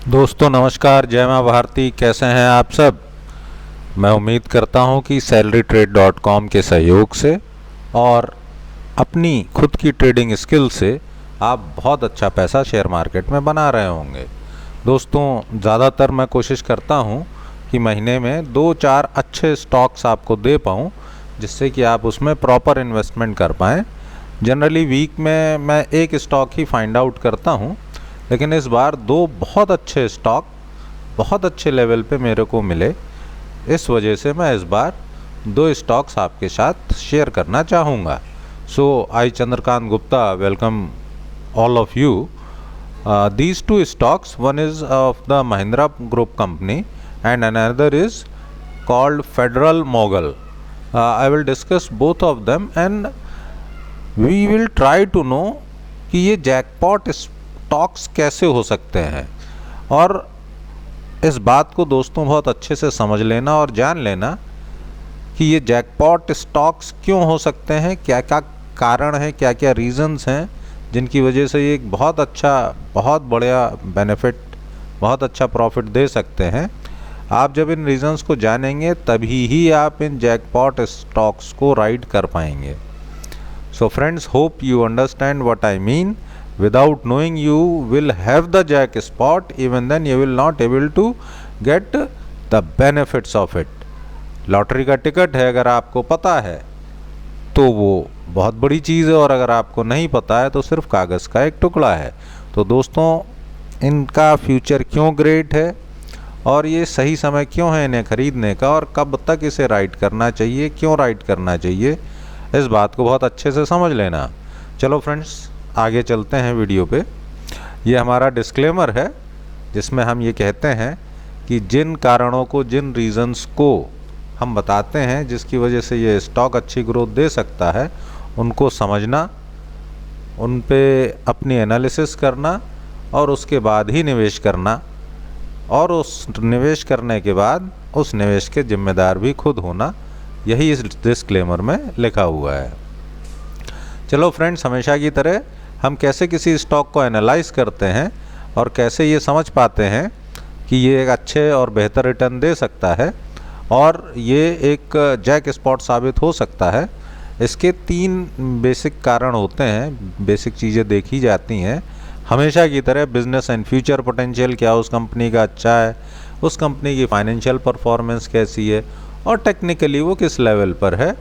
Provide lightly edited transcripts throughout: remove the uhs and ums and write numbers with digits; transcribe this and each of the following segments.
दोस्तों नमस्कार, जय माँ भारती। कैसे हैं आप सब। मैं उम्मीद करता हूं कि salarytrade.com के सहयोग से और अपनी खुद की ट्रेडिंग स्किल से आप बहुत अच्छा पैसा शेयर मार्केट में बना रहे होंगे। दोस्तों ज़्यादातर मैं कोशिश करता हूं कि महीने में 2-4 अच्छे स्टॉक्स आपको दे पाऊं, जिससे कि आप उसमें प्रॉपर इन्वेस्टमेंट कर पाएँ। जनरली वीक में मैं एक स्टॉक ही फाइंड आउट करता हूं, लेकिन इस बार 2 बहुत अच्छे स्टॉक बहुत अच्छे लेवल पे मेरे को मिले। इस वजह से मैं इस बार 2 स्टॉक्स आपके साथ शेयर करना चाहूँगा। So I Chandrakant Gupta welcome all of you. These 2 stocks, one is of the Mahindra Group company and another is called Federal Mogul. I will discuss both of them and we will try to know कि ये jackpot stocks कैसे हो सकते हैं। और इस बात को दोस्तों बहुत अच्छे से समझ लेना और जान लेना कि ये जैकपॉट स्टॉक्स क्यों हो सकते हैं, क्या क्या कारण है, क्या क्या रीजंस हैं जिनकी वजह से ये एक बहुत बढ़िया बेनिफिट, बहुत अच्छा प्रॉफिट दे सकते हैं। आप जब इन रीजंस को जानेंगे तभी ही आप इन जैकपॉट स्टॉक्स को राइड कर पाएंगे। So friends, hope you understand what I mean. Without knowing, you will have the jackpot, even then you will not able to get the benefits of it. Lottery का ticket है, अगर आपको पता है तो वो बहुत बड़ी चीज़ है, और अगर आपको नहीं पता है तो सिर्फ कागज़ का एक टुकड़ा है। तो दोस्तों, इनका फ्यूचर क्यों ग्रेट है और ये सही समय क्यों है इन्हें ख़रीदने का, और कब तक इसे राइड करना चाहिए, क्यों राइड करना चाहिए, इस बात को बहुत अच्छे से समझ लेना। चलो फ्रेंड्स, आगे चलते हैं वीडियो पे। ये हमारा डिस्क्लेमर है जिसमें हम ये कहते हैं कि जिन कारणों को, जिन रीज़न्स को हम बताते हैं जिसकी वजह से ये स्टॉक अच्छी ग्रोथ दे सकता है, उनको समझना, उन पे अपनी एनालिसिस करना और उसके बाद ही निवेश करना, और उस निवेश करने के बाद उस निवेश के जिम्मेदार भी खुद होना, यही इस डिस्क्लेमर में लिखा हुआ है। चलो फ्रेंड्स, हमेशा की तरह हम कैसे किसी स्टॉक को एनालाइज करते हैं और कैसे ये समझ पाते हैं कि ये एक अच्छे और बेहतर रिटर्न दे सकता है और ये एक जैक स्पॉट साबित हो सकता है। इसके 3 बेसिक कारण होते हैं, बेसिक चीज़ें देखी जाती हैं हमेशा की तरह। बिजनेस एंड फ्यूचर पोटेंशियल, क्या उस कंपनी का अच्छा है, उस कंपनी की फाइनेंशियल परफॉर्मेंस कैसी है, और टेक्निकली वो किस लेवल पर है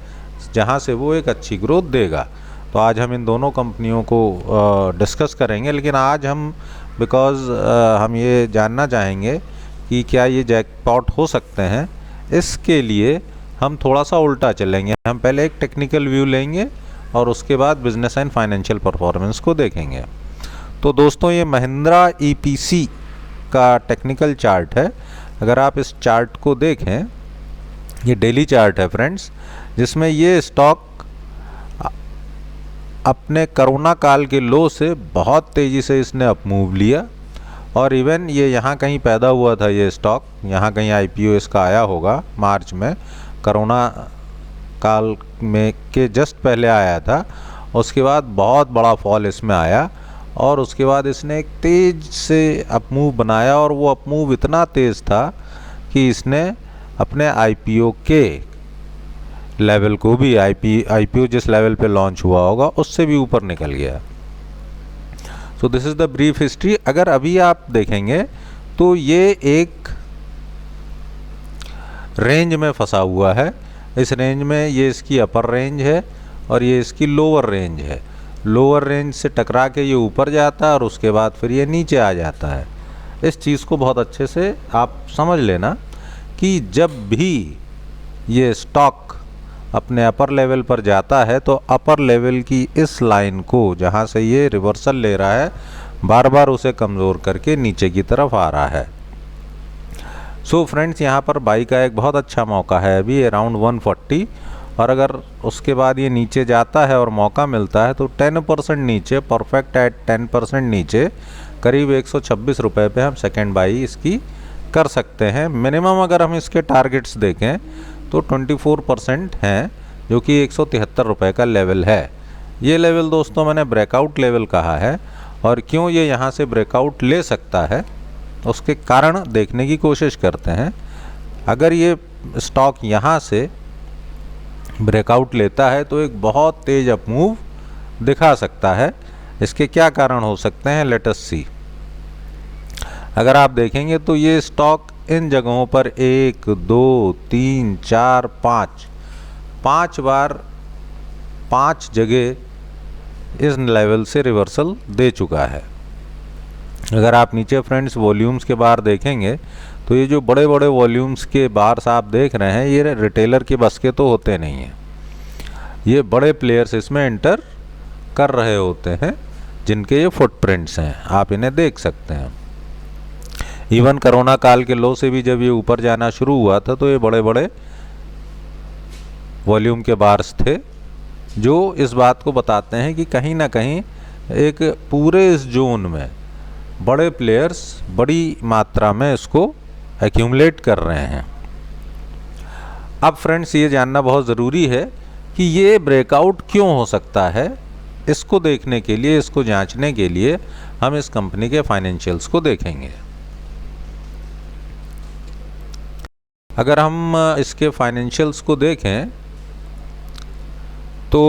जहाँ से वो एक अच्छी ग्रोथ देगा। तो आज हम इन दोनों कंपनियों को डिस्कस करेंगे, लेकिन आज हम बिकॉज़ हम ये जानना चाहेंगे कि क्या ये जैकपॉट हो सकते हैं, इसके लिए हम थोड़ा सा उल्टा चलेंगे। हम पहले एक टेक्निकल व्यू लेंगे और उसके बाद बिजनेस एंड फाइनेंशियल परफॉर्मेंस को देखेंगे। तो दोस्तों, ये महिंद्रा ईपीसी का टेक्निकल चार्ट है। अगर आप इस चार्ट को देखें, ये डेली चार्ट है फ्रेंड्स, जिसमें ये स्टॉक अपने कोरोना काल के लो से बहुत तेज़ी से इसने अपमूव लिया, और इवन ये यहाँ कहीं पैदा हुआ था, ये स्टॉक यहाँ कहीं आईपीओ इसका आया होगा मार्च में, कोरोना काल में के जस्ट पहले आया था। उसके बाद बहुत बड़ा फॉल इसमें आया और उसके बाद इसने एक तेज़ से अपमूव बनाया, और वो अपमूव इतना तेज़ था कि इसने अपने आईपीओ के लेवल को भी, आईपीओ जिस लेवल पे लॉन्च हुआ होगा उससे भी ऊपर निकल गया। So this is the brief history. अगर अभी आप देखेंगे तो ये एक रेंज में फंसा हुआ है। इस रेंज में ये इसकी अपर रेंज है और ये इसकी लोअर रेंज है। लोअर रेंज से टकरा के ये ऊपर जाता है और उसके बाद फिर ये नीचे आ जाता है। इस चीज़ को बहुत अच्छे से आप समझ लेना कि जब भी ये स्टॉक अपने अपर लेवल पर जाता है तो अपर लेवल की इस लाइन को, जहाँ से ये रिवर्सल ले रहा है, बार बार उसे कमज़ोर करके नीचे की तरफ आ रहा है। सो फ्रेंड्स, यहाँ पर बाई का एक बहुत अच्छा मौका है अभी अराउंड 140, और अगर उसके बाद ये नीचे जाता है और मौका मिलता है तो 10% नीचे, परफेक्ट एट 10% नीचे, करीब 126 रुपये पे हम सेकेंड बाई इसकी कर सकते हैं। मिनिमम अगर हम इसके टारगेट्स देखें तो 24% हैं, जो कि 173 रुपये का लेवल है। ये लेवल दोस्तों मैंने ब्रेकआउट लेवल कहा है, और क्यों ये यहाँ से ब्रेकआउट ले सकता है उसके कारण देखने की कोशिश करते हैं। अगर ये स्टॉक यहाँ से ब्रेकआउट लेता है तो एक बहुत तेज अप मूव दिखा सकता है। इसके क्या कारण हो सकते हैं, लेट अस सी। अगर आप देखेंगे तो ये स्टॉक इन जगहों पर 1 2 3 4 5 बार 5 जगह इस लेवल से रिवर्सल दे चुका है। अगर आप नीचे फ्रेंड्स वॉल्यूम्स के बार देखेंगे तो ये जो बड़े बड़े वॉल्यूम्स के बार्स आप देख रहे हैं, ये रिटेलर के बस के तो होते नहीं हैं। ये बड़े प्लेयर्स इसमें एंटर कर रहे होते हैं जिनके ये फुटप्रिंट्स हैं, आप इन्हें देख सकते हैं। इवन कोरोना काल के लो से भी जब ये ऊपर जाना शुरू हुआ था तो ये बड़े बड़े वॉल्यूम के बार्स थे, जो इस बात को बताते हैं कि कहीं ना कहीं एक पूरे इस जोन में बड़े प्लेयर्स बड़ी मात्रा में इसको एक्यूमुलेट कर रहे हैं। अब फ्रेंड्स ये जानना बहुत ज़रूरी है कि ये ब्रेकआउट क्यों हो सकता है। इसको देखने के लिए, इसको जांचने के लिए हम इस कंपनी के फाइनेंशियल्स को देखेंगे। अगर हम इसके फाइनेंशियल्स को देखें तो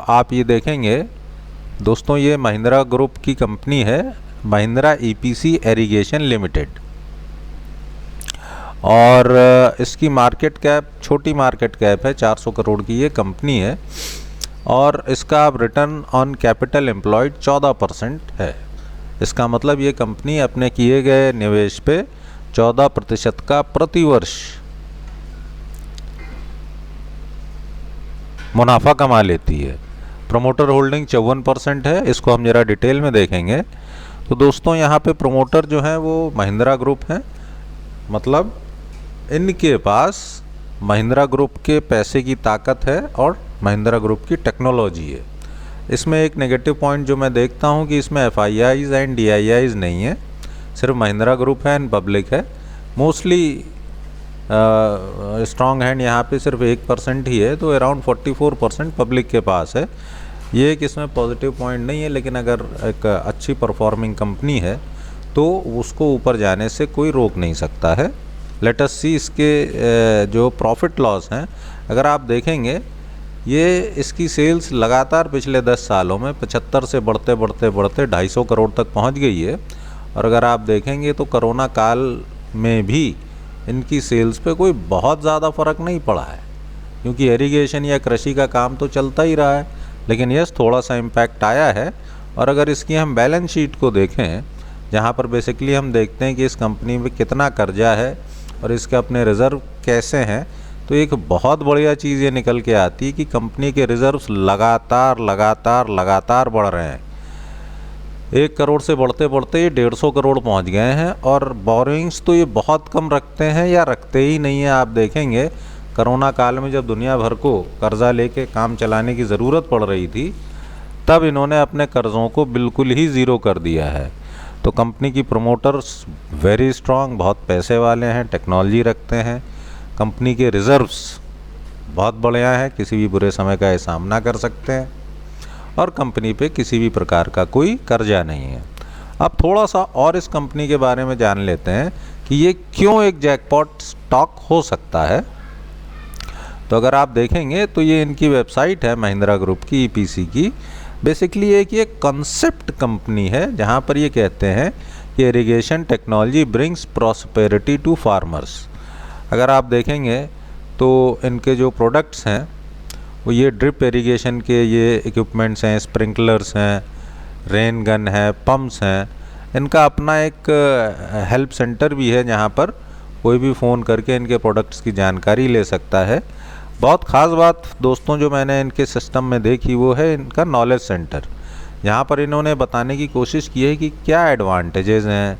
आप ये देखेंगे दोस्तों, ये महिंद्रा ग्रुप की कंपनी है, महिंद्रा ईपीसी इरिगेशन लिमिटेड, और इसकी मार्केट कैप, छोटी मार्केट कैप है, 400 करोड़ की ये कंपनी है, और इसका रिटर्न ऑन कैपिटल एम्प्लॉयड 14% है। इसका मतलब ये कंपनी अपने किए गए निवेश पे 14% का प्रतिवर्ष मुनाफा कमा लेती है। प्रमोटर होल्डिंग 54% है। इसको हम जरा डिटेल में देखेंगे तो दोस्तों यहाँ पे प्रमोटर जो हैं वो महिंद्रा ग्रुप हैं, मतलब इनके पास महिंद्रा ग्रुप के पैसे की ताकत है और महिंद्रा ग्रुप की टेक्नोलॉजी है। इसमें एक नेगेटिव पॉइंट जो मैं देखता हूँ कि इसमें FIIs एंड DIIs नहीं है, सिर्फ महिंद्रा ग्रुप है एंड पब्लिक है। मोस्टली स्ट्रॉन्ग हैंड यहाँ पे सिर्फ 1% ही है, तो अराउंड 44% पब्लिक के पास है। ये एक इसमें पॉजिटिव पॉइंट नहीं है, लेकिन अगर एक अच्छी परफॉर्मिंग कंपनी है तो उसको ऊपर जाने से कोई रोक नहीं सकता है। लेट अस सी इसके जो प्रॉफिट लॉस हैं, अगर आप देखेंगे ये इसकी सेल्स लगातार पिछले 10 सालों में 75 से बढ़ते बढ़ते बढ़ते 250 करोड़ तक पहुंच गई है। और अगर आप देखेंगे तो कोरोना काल में भी इनकी सेल्स पे कोई बहुत ज़्यादा फ़र्क नहीं पड़ा है, क्योंकि इरिगेशन या कृषि का काम तो चलता ही रहा है, लेकिन यस थोड़ा सा इम्पैक्ट आया है। और अगर इसकी हम बैलेंस शीट को देखें, जहाँ पर बेसिकली हम देखते हैं कि इस कंपनी में कितना कर्जा है और इसके अपने रिज़र्व कैसे हैं, तो एक बहुत बढ़िया चीज़ ये निकल के आती है कि कंपनी के रिज़र्व्स लगातार लगातार लगातार बढ़ रहे हैं। 1 करोड़ से बढ़ते बढ़ते ये 150 करोड़ पहुंच गए हैं। और बोरिंग्स तो ये बहुत कम रखते हैं या रखते ही नहीं है। आप देखेंगे कोरोना काल में जब दुनिया भर को कर्जा लेके काम चलाने की ज़रूरत पड़ रही थी, तब इन्होंने अपने कर्ज़ों को बिल्कुल ही ज़ीरो कर दिया है। तो कंपनी की प्रमोटर्स वेरी स्ट्रांग, बहुत पैसे वाले हैं, टेक्नोलॉजी रखते हैं, कंपनी के रिज़र्व्स बहुत बढ़िया हैं, किसी भी बुरे समय का ये सामना कर सकते हैं, और कंपनी पे किसी भी प्रकार का कोई कर्जा नहीं है। अब थोड़ा सा और इस कंपनी के बारे में जान लेते हैं कि ये क्यों एक जैकपॉट स्टॉक हो सकता है। तो अगर आप देखेंगे तो ये इनकी वेबसाइट है महिंद्रा ग्रुप की, ईपीसी की। बेसिकली एक ये कंसेप्ट कंपनी है जहाँ पर ये कहते हैं कि irrigation technology brings prosperity to farmers. अगर आप देखेंगे तो इनके जो प्रोडक्ट्स हैं वो ये ड्रिप इरिगेशन के ये इक्विपमेंट्स हैं, स्प्रिंकलर्स हैं, रेन गन है, पंप्स हैं। इनका अपना एक हेल्प सेंटर भी है जहाँ पर कोई भी फ़ोन करके इनके प्रोडक्ट्स की जानकारी ले सकता है। बहुत ख़ास बात दोस्तों जो मैंने इनके सिस्टम में देखी वो है इनका नॉलेज सेंटर, यहाँ पर इन्होंने बताने की कोशिश की है कि क्या एडवांटेजेस हैं,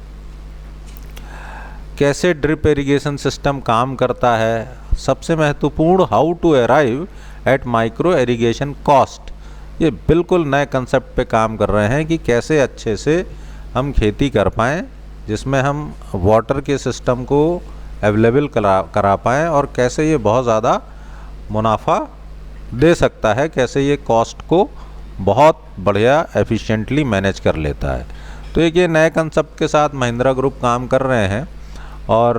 कैसे ड्रिप इरिगेशन सिस्टम काम करता है, सबसे महत्वपूर्ण how to arrive at micro irrigation cost. ये बिल्कुल नए कंसेप्ट पे काम कर रहे हैं कि कैसे अच्छे से हम खेती कर पाएँ जिसमें हम वाटर के सिस्टम को अवेलेबल करा पाएँ, और कैसे ये बहुत ज़्यादा मुनाफा दे सकता है, कैसे ये कॉस्ट को बहुत बढ़िया एफिशिएंटली मैनेज कर लेता है। तो एक ये नए कंसेप्ट के साथ महिंद्रा ग्रुप काम कर रहे हैं और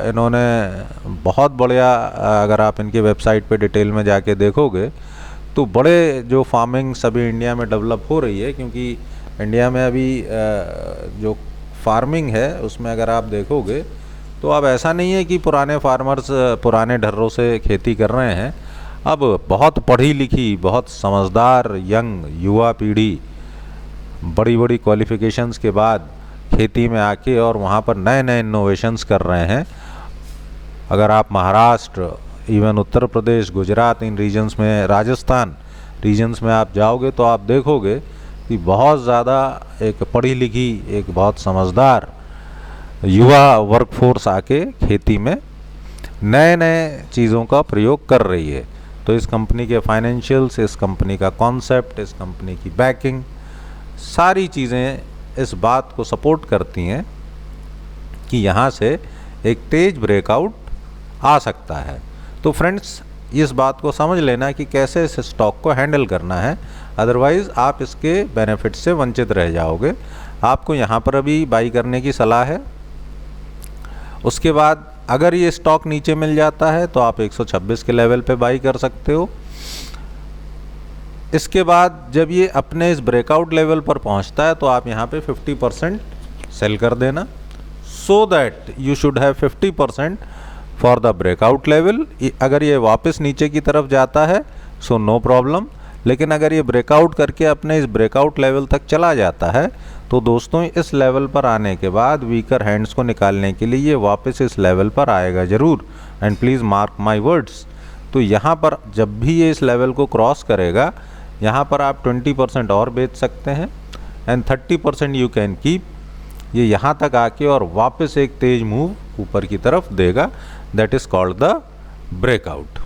इन्होंने बहुत बढ़िया, अगर आप इनकी वेबसाइट पे डिटेल में जाके देखोगे तो बड़े जो फार्मिंग सभी इंडिया में डेवलप हो रही है, क्योंकि इंडिया में अभी जो फार्मिंग है उसमें अगर आप देखोगे तो अब ऐसा नहीं है कि पुराने फार्मर्स पुराने ढर्रों से खेती कर रहे हैं। अब बहुत पढ़ी लिखी, बहुत समझदार यंग युवा पीढ़ी बड़ी बड़ी क्वालिफ़िकेशंस के बाद खेती में आके और वहाँ पर नए नए इनोवेशंस कर रहे हैं। अगर आप महाराष्ट्र, इवन उत्तर प्रदेश, गुजरात, इन रीजन्स में, राजस्थान रीजन्स में आप जाओगे तो आप देखोगे कि बहुत ज़्यादा एक पढ़ी लिखी, एक बहुत समझदार युवा वर्कफोर्स आके खेती में नए नए चीज़ों का प्रयोग कर रही है। तो इस कंपनी के फाइनेंशियल्स, इस कंपनी का कॉन्सेप्ट, इस कंपनी की बैकिंग, सारी चीज़ें इस बात को सपोर्ट करती हैं कि यहाँ से एक तेज ब्रेकआउट आ सकता है। तो फ्रेंड्स, इस बात को समझ लेना कि कैसे इस स्टॉक को हैंडल करना है, अदरवाइज़ आप इसके बेनिफिट से वंचित रह जाओगे। आपको यहाँ पर अभी बाई करने की सलाह है। उसके बाद अगर ये स्टॉक नीचे मिल जाता है तो आप 126 के लेवल पे बाई कर सकते हो। इसके बाद जब ये अपने इस ब्रेकआउट लेवल पर पहुंचता है तो आप यहाँ पे 50% सेल कर देना, so that you should have 50% for the breakout level. अगर ये वापस नीचे की तरफ जाता है सो नो प्रॉब्लम, लेकिन अगर ये ब्रेकआउट करके अपने इस ब्रेकआउट लेवल तक चला जाता है तो दोस्तों इस लेवल पर आने के बाद वीकर हैंड्स को निकालने के लिए ये वापस इस लेवल पर आएगा ज़रूर। And please mark my words. तो यहाँ पर जब भी ये इस लेवल को क्रॉस करेगा, यहाँ पर आप 20% और बेच सकते हैं एंड 30% यू कैन कीप। ये यहाँ तक आके और वापस एक तेज मूव ऊपर की तरफ देगा, that is called the breakout.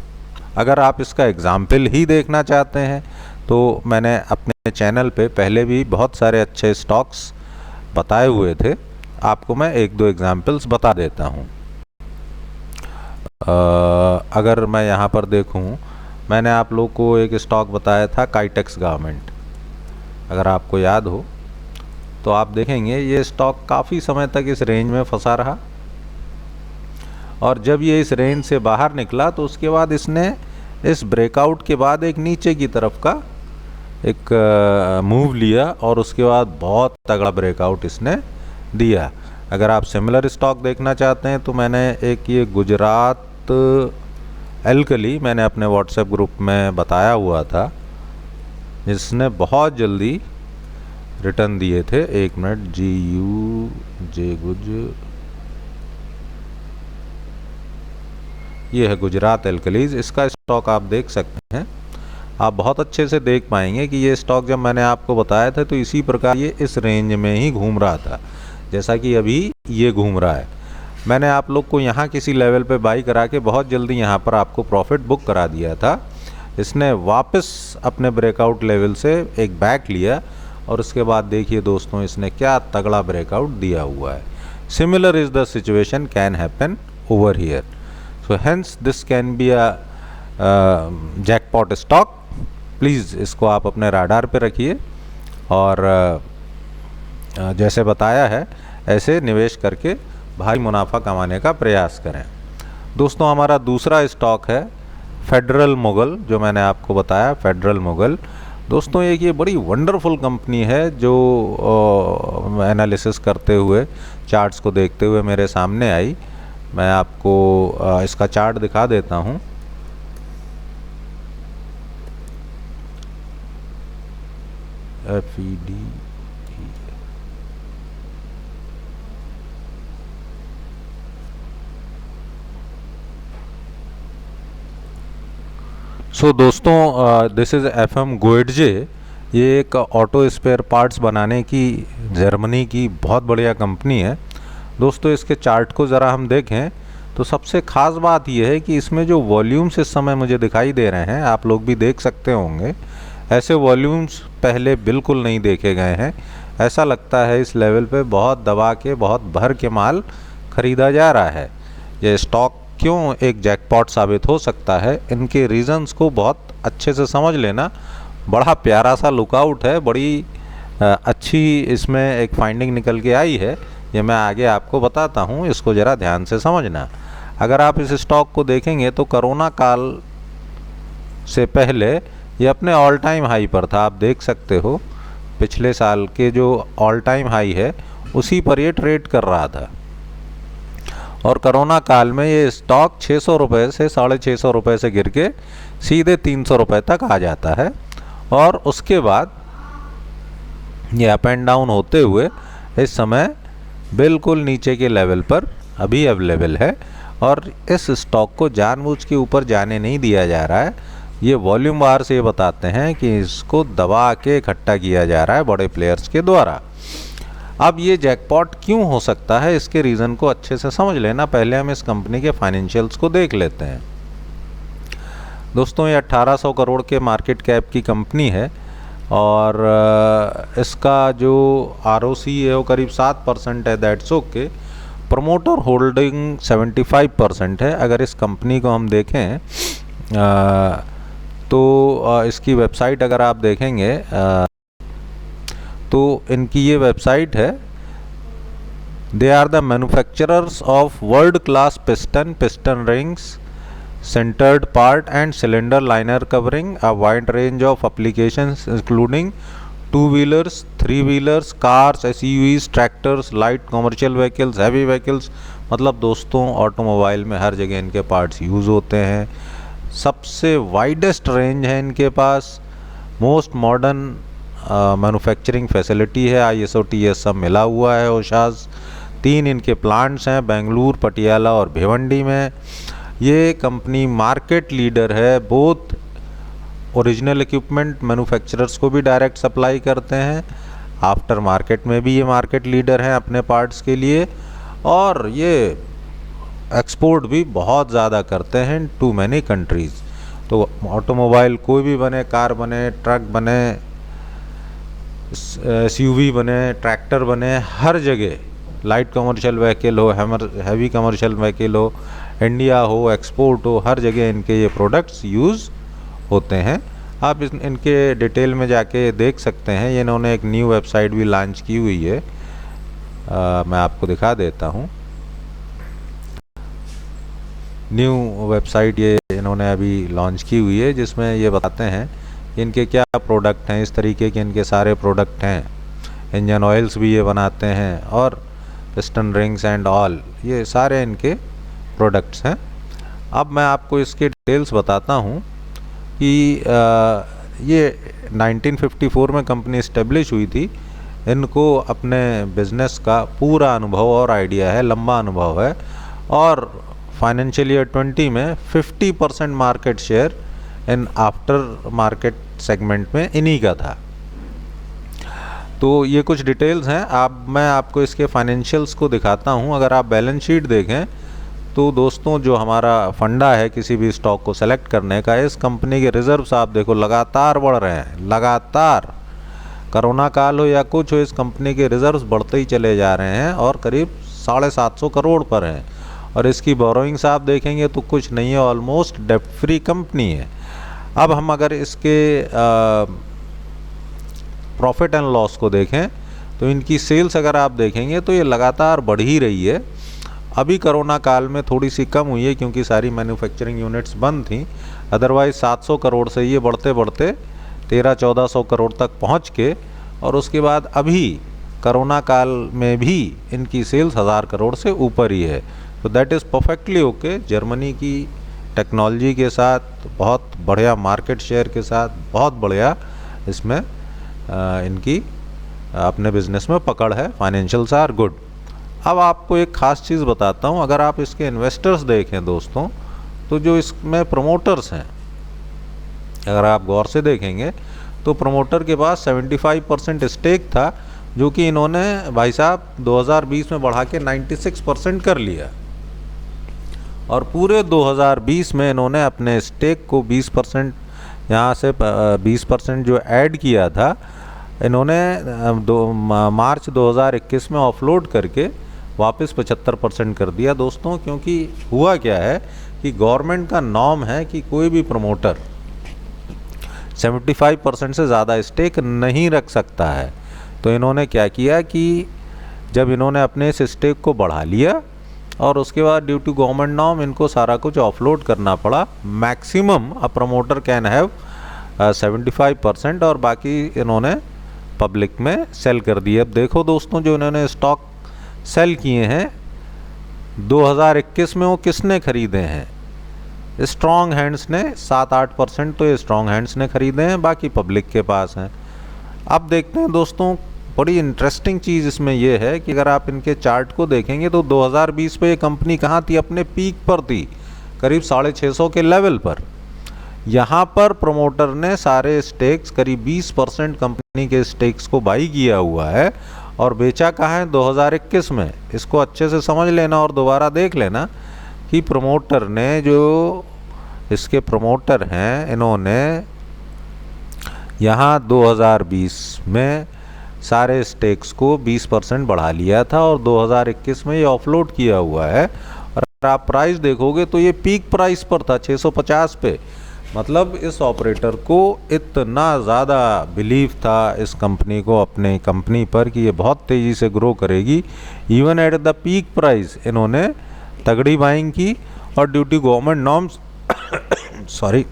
अगर आप इसका एग्जाम्पल ही देखना चाहते हैं तो मैंने अपने चैनल पे पहले भी बहुत सारे अच्छे स्टॉक्स बताए हुए थे, आपको मैं एक दो एग्जाम्पल्स बता देता हूँ। अगर मैं यहाँ पर देखूँ, मैंने आप लोग को एक स्टॉक बताया था काइटेक्स गारमेंट, अगर आपको याद हो तो आप देखेंगे ये स्टॉक काफ़ी समय तक इस रेंज में फंसा रहा और जब ये इस रेंज से बाहर निकला तो उसके बाद इसने इस ब्रेकआउट के बाद एक नीचे की तरफ का एक मूव लिया और उसके बाद बहुत तगड़ा ब्रेकआउट इसने दिया। अगर आप सिमिलर स्टॉक देखना चाहते हैं तो मैंने एक ये गुजरात एल्कली मैंने अपने व्हाट्सएप ग्रुप में बताया हुआ था, जिसने बहुत जल्दी रिटर्न दिए थे। एक मिनट, GUJ गुज, ये है गुजरात एल्कलीज। इसका स्टॉक आप देख सकते हैं, आप बहुत अच्छे से देख पाएंगे कि ये स्टॉक जब मैंने आपको बताया था तो इसी प्रकार ये इस रेंज में ही घूम रहा था जैसा कि अभी ये घूम रहा है। मैंने आप लोग को यहाँ किसी लेवल पे बाई करा के बहुत जल्दी यहाँ पर आपको प्रॉफिट बुक करा दिया था। इसने वापस अपने ब्रेकआउट लेवल से एक बैक लिया और उसके बाद देखिए दोस्तों इसने क्या तगड़ा ब्रेकआउट दिया हुआ है। Similar is the situation can happen over here, so hence this can be a jackpot stock. Please इसको आप अपने राडार पे रखिए और जैसे बताया है ऐसे निवेश करके भारी मुनाफा कमाने का प्रयास करें। दोस्तों, हमारा दूसरा स्टॉक है फेडरल मुगल, जो मैंने आपको बताया फेडरल मुगल। दोस्तों, एक ये बड़ी वंडरफुल कंपनी है जो एनालिसिस करते हुए, चार्ट्स को देखते हुए मेरे सामने आई। मैं आपको इसका चार्ट दिखा देता हूँ। FED। सो दोस्तों, दिस इज़ FM गोएटजे। ये एक ऑटो स्पेयर पार्ट्स बनाने की जर्मनी की बहुत बढ़िया कंपनी है। दोस्तों, इसके चार्ट को ज़रा हम देखें तो सबसे ख़ास बात यह है कि इसमें जो वॉल्यूम्स इस समय मुझे दिखाई दे रहे हैं, आप लोग भी देख सकते होंगे, ऐसे वॉल्यूम्स पहले बिल्कुल नहीं देखे गए हैं। ऐसा लगता है इस लेवल पे बहुत दबा के, बहुत भर के माल ख़रीदा जा रहा है। ये स्टॉक क्यों एक जैकपॉट साबित हो सकता है, इनके रीज़न्स को बहुत अच्छे से समझ लेना। बड़ा प्यारा सा लुकआउट है, बड़ी अच्छी इसमें एक फाइंडिंग निकल के आई है, ये मैं आगे आपको बताता हूँ, इसको ज़रा ध्यान से समझना। अगर आप इस स्टॉक को देखेंगे तो कोरोना काल से पहले ये अपने ऑल टाइम हाई पर था। आप देख सकते हो पिछले साल के जो ऑल टाइम हाई है उसी पर ये ट्रेड कर रहा था, और कोरोना काल में ये स्टॉक 600 रुपये से 650 रुपये से गिर के सीधे 300 रुपये तक आ जाता है, और उसके बाद ये अप एंड डाउन होते हुए इस समय बिल्कुल नीचे के लेवल पर अभी अवेलेबल है। और इस स्टॉक को जानबूझ के ऊपर जाने नहीं दिया जा रहा है, ये वॉल्यूम वार से ये बताते हैं कि इसको दबा के इकट्ठा किया जा रहा है बड़े प्लेयर्स के द्वारा। अब ये जैकपॉट क्यों हो सकता है, इसके रीज़न को अच्छे से समझ लेना। पहले हम इस कंपनी के फाइनेंशियल्स को देख लेते हैं। दोस्तों ये 1800 करोड़ के मार्केट कैप की कंपनी है, और इसका जो ROC है वो करीब 7% है, दैट्स ओके। प्रमोटर होल्डिंग 75% है। अगर इस कंपनी को हम देखें तो इसकी वेबसाइट अगर आप देखेंगे तो इनकी ये वेबसाइट है, they are the manufacturers of world class piston rings, centered part and cylinder liner covering a wide range of applications including two-wheelers, three-wheelers, cars, SUVs, tractors, light commercial vehicles, heavy vehicles। मतलब दोस्तों automobile में हर जगह इनके parts use होते हैं। सबसे widest range है इनके पास, मोस्ट मॉडर्न मैन्युफैक्चरिंग फैसिलिटी है, ISO TS सब मिला हुआ है ओशास। 3 इनके प्लांट्स हैं, बेंगलुरु, पटियाला और भिवंडी में। ये कंपनी मार्केट लीडर है, बोथ ओरिजिनल इक्विपमेंट मैन्युफैक्चरर्स को भी डायरेक्ट सप्लाई करते हैं, आफ्टर मार्केट में भी ये मार्केट लीडर हैं अपने पार्ट्स के लिए, और ये एक्सपोर्ट भी बहुत ज़्यादा करते हैं टू मैनी कंट्रीज़। तो ऑटोमोबाइल कोई भी बने, कार बने, ट्रक बने, SUV बने, ट्रैक्टर बने, हर जगह लाइट कमर्शियल व्हीकल हो, हैवी कमर्शियल व्हीकल हो, इंडिया हो, एक्सपोर्ट हो, हर जगह इनके ये प्रोडक्ट्स यूज़ होते हैं। आप इनके डिटेल में जाके देख सकते हैं। ये इन्होंने एक न्यू वेबसाइट भी लॉन्च की हुई है, मैं आपको दिखा देता हूँ। न्यू वेबसाइट ये इन्होंने अभी लॉन्च की हुई है, जिसमें ये बताते हैं इनके क्या प्रोडक्ट हैं। इस तरीके के इनके सारे प्रोडक्ट हैं। इंजन ऑयल्स भी ये बनाते हैं, और पिस्टन रिंग्स एंड ऑल, ये सारे इनके प्रोडक्ट्स हैं। अब मैं आपको इसके डिटेल्स बताता हूँ कि ये 1954 में कंपनी इस्टेब्लिश हुई थी। इनको अपने बिजनेस का पूरा अनुभव और आइडिया है, लंबा अनुभव है, और फाइनेंशियल ईयर 20 में 50% market share in after market segment में इन्हीं का था। तो ये कुछ डिटेल्स हैं। मैं आपको इसके फाइनेंशियल्स को दिखाता हूँ। अगर आप बैलेंस शीट देखें तो दोस्तों जो हमारा फंडा है किसी भी स्टॉक को सेलेक्ट करने का, इस कंपनी के रिजर्व्स आप देखो लगातार बढ़ रहे हैं, लगातार। कोरोना काल हो या कुछ हो, इस कंपनी के रिजर्व्स बढ़ते ही चले जा रहे हैं, और करीब 750 करोड़ पर हैं। और इसकी बोरोइंग्स आप देखेंगे तो कुछ नहीं है, ऑलमोस्ट डेब्ट फ्री कंपनी है। अब हम अगर इसके प्रॉफिट एंड लॉस को देखें तो इनकी सेल्स अगर आप देखेंगे तो ये लगातार बढ़ ही रही है। अभी कोरोना काल में थोड़ी सी कम हुई है क्योंकि सारी मैन्युफैक्चरिंग यूनिट्स बंद थी, अदरवाइज़ 700 करोड़ से ये बढ़ते बढ़ते 1300-1400 करोड़ तक पहुंच के, और उसके बाद अभी कोरोना काल में भी इनकी सेल्स 1000 करोड़ से ऊपर ही है। तो that is perfectly okay. Germany की टेक्नोलॉजी के साथ, बहुत बढ़िया मार्केट शेयर के साथ, बहुत बढ़िया इसमें इनकी अपने बिजनेस में पकड़ है। Financials are good. अब आपको एक ख़ास चीज़ बताता हूँ। अगर आप इसके इन्वेस्टर्स देखें दोस्तों, तो जो इसमें प्रमोटर्स हैं, अगर आप गौर से देखेंगे तो प्रमोटर के पास 75% स्टेक था, जो कि इन्होंने भाई साहब 2020 में बढ़ा के 96% कर लिया, और पूरे 2020 में इन्होंने अपने स्टेक को 20% यहाँ से 20% जो ऐड किया था, इन्होंने मार्च 2021 में ऑफलोड करके वापस 75% कर दिया दोस्तों। क्योंकि हुआ क्या है कि गवर्नमेंट का नॉर्म है कि कोई भी प्रमोटर 75% से ज़्यादा स्टेक नहीं रख सकता है। तो इन्होंने क्या किया कि जब इन्होंने अपने इस स्टेक को बढ़ा लिया और उसके बाद ड्यू टू गवर्नमेंट नॉर्म इनको सारा कुछ ऑफलोड करना पड़ा। Maximum a promoter can have 75% और बाकी इन्होंने पब्लिक में सेल कर दिए। अब देखो दोस्तों, जो इन्होंने स्टॉक सेल किए हैं 2021 में वो किसने खरीदे हैं? स्ट्रॉन्ग हैंड्स ने 7-8% तो ये स्ट्रॉन्ग हैंड्स ने खरीदे हैं, बाकी पब्लिक के पास हैं। अब देखते हैं दोस्तों, बड़ी इंटरेस्टिंग चीज़ इसमें यह है कि अगर आप इनके चार्ट को देखेंगे तो 2020 पे ये कंपनी कहाँ थी? अपने पीक पर थी, करीब 650 के लेवल पर। यहाँ पर प्रमोटर ने सारे स्टेक्स, करीब 20% कंपनी के स्टेक्स को बाई किया हुआ है और बेचा कहाँ है? 2021 में। इसको अच्छे से समझ लेना और दोबारा देख लेना कि प्रमोटर ने, जो इसके प्रमोटर हैं, इन्होंने यहाँ 2020 में सारे स्टेक्स को 20% बढ़ा लिया था और 2021 में ये ऑफलोड किया हुआ है। और अगर आप प्राइस देखोगे तो ये पीक प्राइस पर था 650 पे। मतलब इस ऑपरेटर को इतना ज़्यादा बिलीव था इस कंपनी को, अपने कंपनी पर, कि ये बहुत तेज़ी से ग्रो करेगी। Even at the peak price इन्होंने तगड़ी बाइंग की और due to government norms sorry,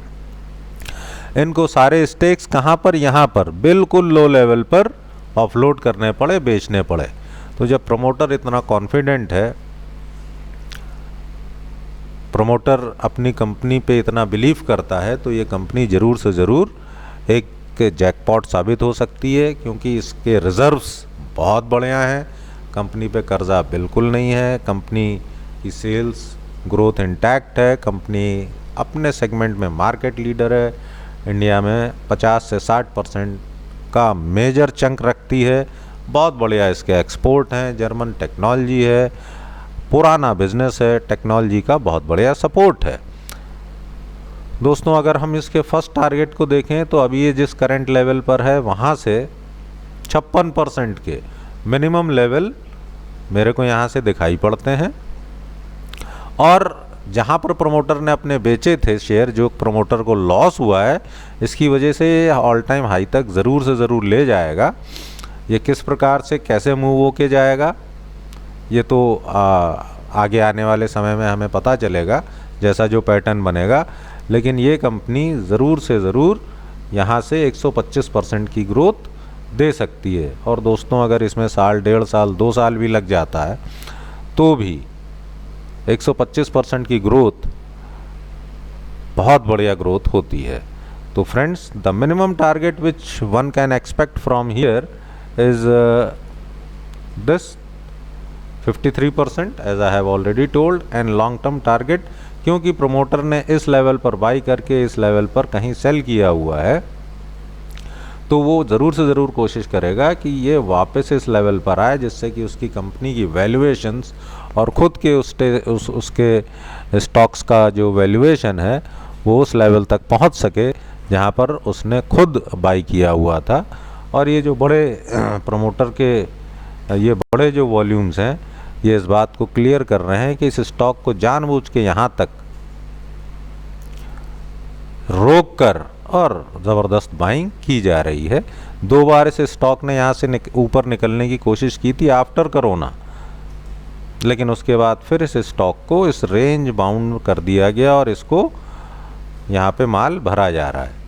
इनको सारे स्टेक्स कहाँ पर? यहाँ पर बिल्कुल लो लेवल पर ऑफलोड करने पड़े, बेचने पड़े। तो जब प्रमोटर इतना कॉन्फिडेंट है, प्रमोटर अपनी कंपनी पे इतना बिलीव करता है, तो ये कंपनी ज़रूर से ज़रूर एक जैकपॉट साबित हो सकती है, क्योंकि इसके रिजर्व्स बहुत बढ़िया हैं, कंपनी पे कर्जा बिल्कुल नहीं है, कंपनी की सेल्स ग्रोथ इंटैक्ट है, कंपनी अपने सेगमेंट में मार्केट लीडर है, इंडिया में 50 से 60% का मेजर चंक रखती है, बहुत बढ़िया इसके एक्सपोर्ट हैं, जर्मन टेक्नोलॉजी है, पुराना बिजनेस है, टेक्नोलॉजी का बहुत बढ़िया सपोर्ट है। दोस्तों, अगर हम इसके फर्स्ट टारगेट को देखें तो अभी ये जिस करंट लेवल पर है वहाँ से 56% के मिनिमम लेवल मेरे को यहाँ से दिखाई पड़ते हैं। और जहाँ पर प्रमोटर ने अपने बेचे थे शेयर, जो प्रमोटर को लॉस हुआ है, इसकी वजह से ऑल टाइम हाई तक ज़रूर से ज़रूर ले जाएगा। ये किस प्रकार से कैसे मूव होके जाएगा ये तो आगे आने वाले समय में हमें पता चलेगा, जैसा जो पैटर्न बनेगा। लेकिन ये कंपनी ज़रूर से ज़रूर यहाँ से 125% की ग्रोथ दे सकती है। और दोस्तों, अगर इसमें साल, 1.5 साल, 2 साल भी लग जाता है तो भी 125% की ग्रोथ बहुत बढ़िया ग्रोथ होती है। तो friends, the minimum target which one can expect from here is this 53% as I have already told, and long term target, क्योंकि प्रमोटर ने इस लेवल पर बाई करके इस लेवल पर कहीं सेल किया हुआ है, तो वो ज़रूर से ज़रूर कोशिश करेगा कि ये वापस इस लेवल पर आए, जिससे कि उसकी कंपनी की वैल्यूएशंस और ख़ुद के उसके स्टॉक्स का जो वैल्यूएशन है वो उस लेवल तक पहुंच सके जहां पर उसने खुद बाई किया हुआ था। और ये जो बड़े प्रमोटर के ये बड़े जो वॉल्यूम्स हैं, ये इस बात को क्लियर कर रहे हैं कि इस स्टॉक को जानबूझ के यहाँ तक रोक कर और ज़बरदस्त बाइंग की जा रही है। 2 बार इस स्टॉक ने यहाँ से ऊपर निकलने की कोशिश की थी आफ्टर कोरोना, लेकिन उसके बाद फिर इस स्टॉक को इस रेंज बाउंड कर दिया गया और इसको यहाँ पे माल भरा जा रहा है।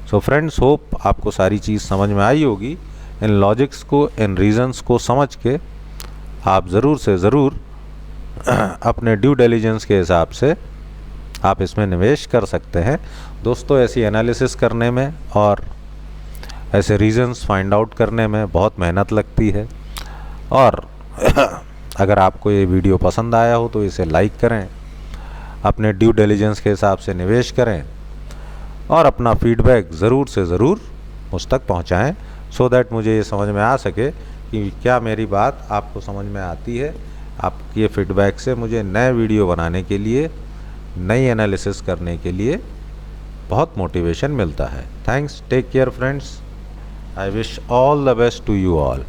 सो फ्रेंड्स, होप आपको सारी चीज़ समझ में आई होगी। इन लॉजिक्स को, इन रीजंस को समझ के आप ज़रूर से ज़रूर अपने ड्यू डिलिजेंस के हिसाब से आप इसमें निवेश कर सकते हैं। दोस्तों, ऐसी एनालिसिस करने में और ऐसे रीजंस फाइंड आउट करने में बहुत मेहनत लगती है। और अगर आपको ये वीडियो पसंद आया हो तो इसे लाइक करें, अपने ड्यू डिलिजेंस के हिसाब से निवेश करें और अपना फीडबैक ज़रूर से ज़रूर मुझ तक पहुँचाएँ, सो दैट मुझे ये समझ में आ सके कि क्या मेरी बात आपको समझ में आती है। आपके ये फीडबैक से मुझे नए वीडियो बनाने के लिए, नई एनालिसिस करने के लिए बहुत मोटिवेशन मिलता है। Thanks, take care friends, I wish all the best to you all.